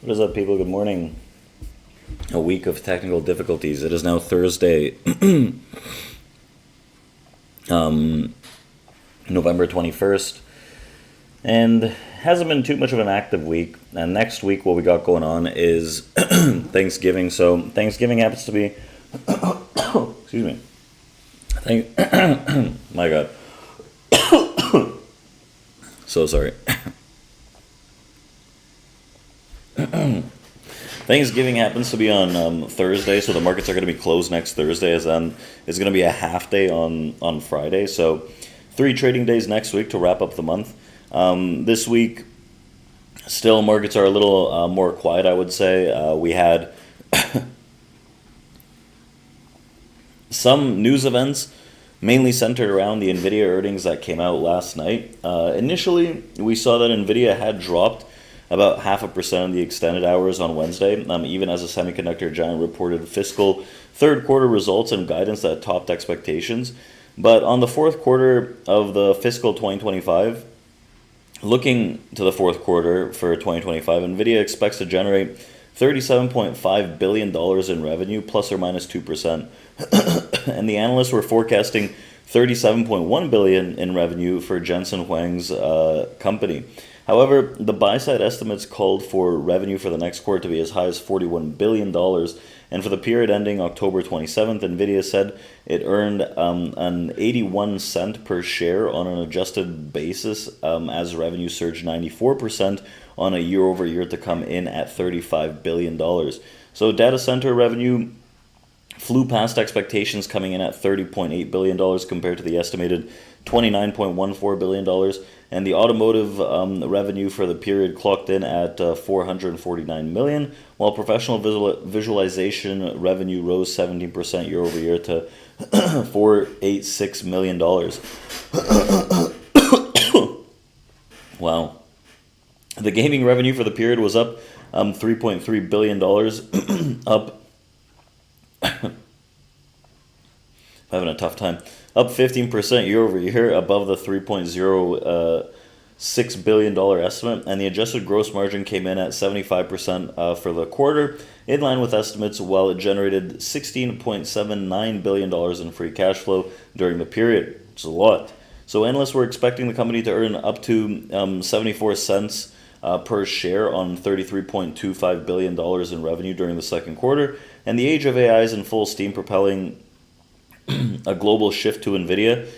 What is up, people? Good morning. A week of technical difficulties. It is now Thursday, November 21st, and hasn't been too much of an active week. And next week, what we got going on is Thanksgiving. So Thanksgiving happens to be, excuse me. My God. So sorry. Thanksgiving happens to be on Thursday, so the markets are going to be closed next Thursday, as then it's going to be a half day on Friday. So 3 trading days next week to wrap up the month. This week, still markets are a little more quiet, I would say. We had some news events, mainly centered around the NVDA earnings that came out last night. Initially, we saw that NVIDIA had dropped about 0.5% in the extended hours on Wednesday, even as a semiconductor giant reported fiscal third quarter results and guidance that topped expectations. But on the fourth quarter of the fiscal 2025, looking to the fourth quarter for 2025, NVIDIA expects to generate $37.5 billion in revenue, plus or minus 2%. And the analysts were forecasting $37.1 billion in revenue for Jensen Huang's company. However, the buy-side estimates called for revenue for the next quarter to be as high as $41 billion, and for the period ending October 27th, NVIDIA said it earned an 81 cent per share on an adjusted basis as revenue surged 94% on a year-over-year to come in at $35 billion. So data center revenue flew past expectations, coming in at $30.8 billion compared to the estimated $29.14 billion. And the automotive revenue for the period clocked in at $449 million, while professional visualization revenue rose 17% year over year to $486 million. Wow. The gaming revenue for the period was up $3.3 billion, up having a tough time. Up 15% year over year, above the $3.06 billion estimate, and the adjusted gross margin came in at 75% for the quarter, in line with estimates, while it generated $16.79 billion in free cash flow during the period. It's a lot. So analysts were expecting the company to earn up to 74 cents per share on $33.25 billion in revenue during the second quarter, and the age of AI is in full steam, propelling a global shift to NVIDIA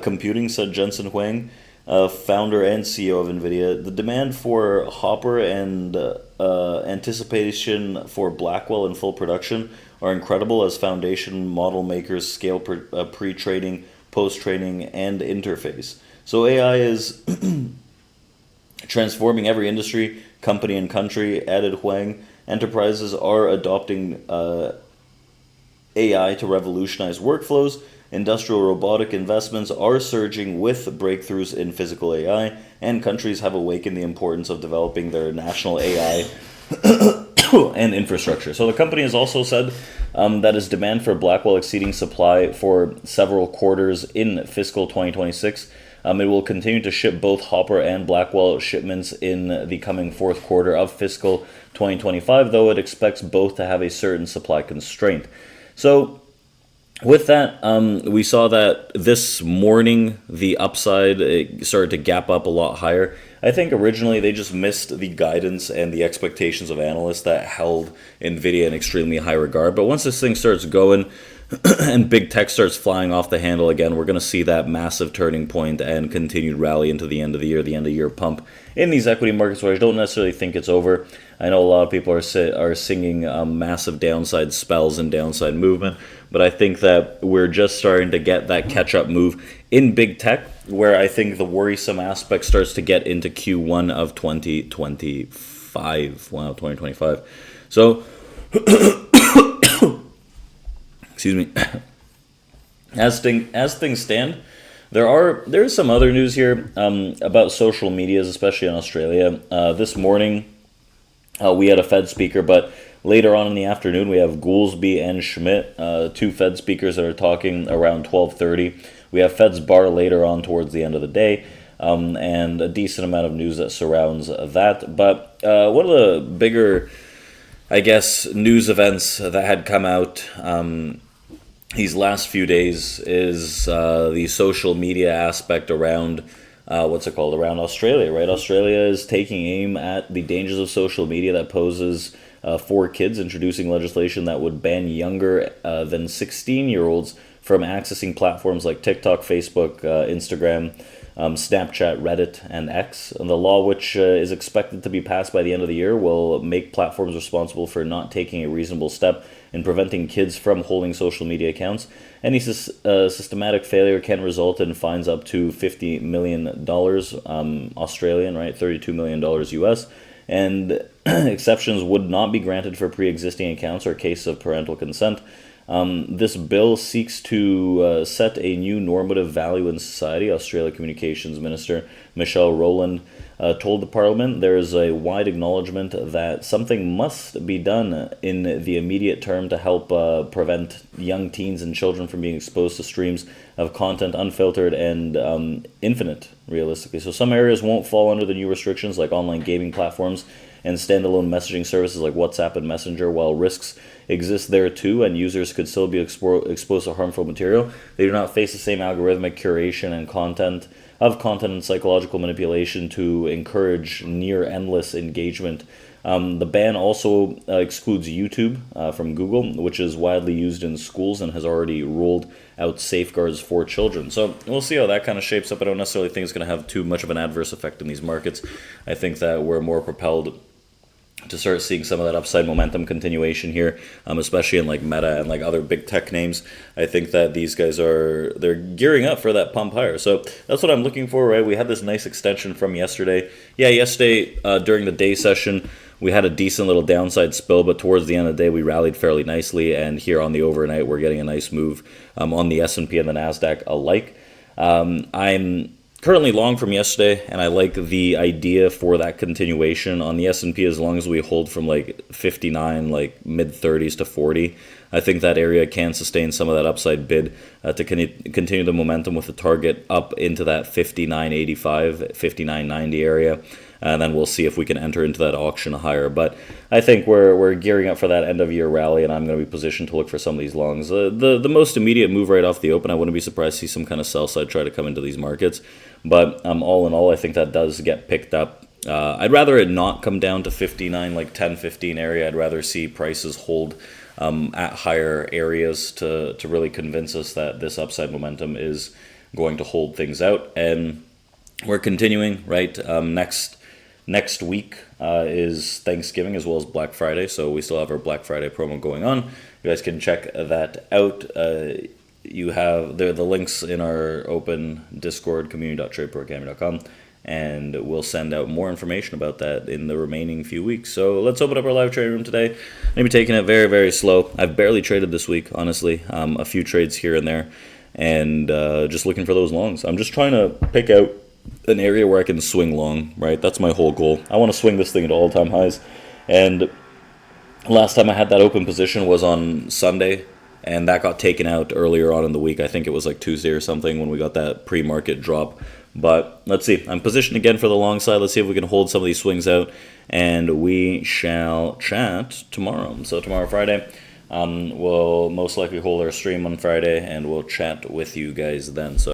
computing, said Jensen Huang, founder and CEO of NVIDIA. The demand for Hopper and anticipation for Blackwell in full production are incredible as foundation model makers scale pre-training, post-training, and interface. So AI is transforming every industry, company, and country, added Huang. Enterprises are adopting AI to revolutionize workflows. Industrial robotic investments are surging with breakthroughs in physical AI, and countries have awakened the importance of developing their national AI and infrastructure. So the company has also said that its demand for Blackwell exceeding supply for several quarters in fiscal 2026. It will continue to ship both Hopper and Blackwell shipments in the coming fourth quarter of fiscal 2025, though it expects both to have a certain supply constraint. So with that, we saw that this morning the upside started to gap up a lot higher. I think originally they just missed the guidance and the expectations of analysts that held NVIDIA in extremely high regard. But once this thing starts going and big tech starts flying off the handle again, we're going to see that massive turning point and continued rally into the end of the year pump in these equity markets, where I don't necessarily think it's over. I know a lot of people are singing massive downside spells and downside movement, but I think that we're just starting to get that catch-up move in big tech, where I think the worrisome aspect starts to get into Q1 of 2025. Wow, 2025. So, excuse me. As things stand, there's some other news here about social medias, especially in Australia. This morning, we had a Fed speaker, but later on in the afternoon, we have Goolsbee and Schmidt, two Fed speakers that are talking around 12:30. We have Fed's Bar later on towards the end of the day. and a decent amount of news that surrounds that. But one of the bigger, I guess, news events that had come out these last few days is the social media aspect around around Australia, right? Australia is taking aim at the dangers of social media that poses for kids, introducing legislation that would ban younger than 16-year-olds from accessing platforms like TikTok, Facebook, Instagram, Snapchat, Reddit, and X. And the law, which is expected to be passed by the end of the year, will make platforms responsible for not taking a reasonable step in preventing kids from holding social media accounts. Any systematic failure can result in fines up to $50 million Australian, right? $32 million US. And exceptions would not be granted for pre-existing accounts or case of parental consent. This bill seeks to set a new normative value in society. Australia Communications Minister Michelle Rowland told the Parliament there is a wide acknowledgement that something must be done in the immediate term to help prevent young teens and children from being exposed to streams of content unfiltered and infinite, realistically. So some areas won't fall under the new restrictions, like online gaming platforms and standalone messaging services like WhatsApp and Messenger, while risks exist there too, and users could still be exposed to harmful material. They do not face the same algorithmic curation and content and psychological manipulation to encourage near endless engagement. The ban also excludes YouTube from Google, which is widely used in schools and has already rolled out safeguards for children. So we'll see how that kind of shapes up. I don't necessarily think it's going to have too much of an adverse effect in these markets. I think that we're more propelled to start seeing some of that upside momentum continuation here, especially in like Meta and like other big tech names. I think that these guys they're gearing up for that pump higher. So that's what I'm looking for, right? We had this nice extension from yesterday. Yeah, yesterday during the day session, we had a decent little downside spill, but towards the end of the day, we rallied fairly nicely. And here on the overnight, we're getting a nice move on the S&P and the NASDAQ alike. I'm currently long from yesterday, and I like the idea for that continuation on the S&P as long as we hold from like 59, like mid 30s to 40. I think that area can sustain some of that upside bid to continue the momentum with the target up into that 59.85, 59.90 area. And then we'll see if we can enter into that auction higher. But I think we're gearing up for that end of year rally, and I'm going to be positioned to look for some of these longs. The most immediate move right off the open, I wouldn't be surprised to see some kind of sell side try to come into these markets. But all in all, I think that does get picked up. I'd rather it not come down to 59, like 10-15 area. I'd rather see prices hold at higher areas to really convince us that this upside momentum is going to hold things out. And we're continuing, right? Next week is Thanksgiving as well as Black Friday, so we still have our Black Friday promo going on. You guys can check that out. You have the links in our open Discord, community.tradeproacademy.com, and we'll send out more information about that in the remaining few weeks. So let's open up our live trading room today. I'm going to be taking it very, very slow. I've barely traded this week, honestly. A few trades here and there, and just looking for those longs. I'm just trying to pick out an area where I can swing long, right? That's my whole goal. I want to swing this thing at all-time highs. And last time I had that open position was on Sunday, and that got taken out earlier on in the week. I think it was like Tuesday or something when we got that pre-market drop. But let's see. I'm positioned again for the long side. Let's see if we can hold some of these swings out, and we shall chat tomorrow. So tomorrow, Friday, we'll most likely hold our stream on Friday, and we'll chat with you guys then. So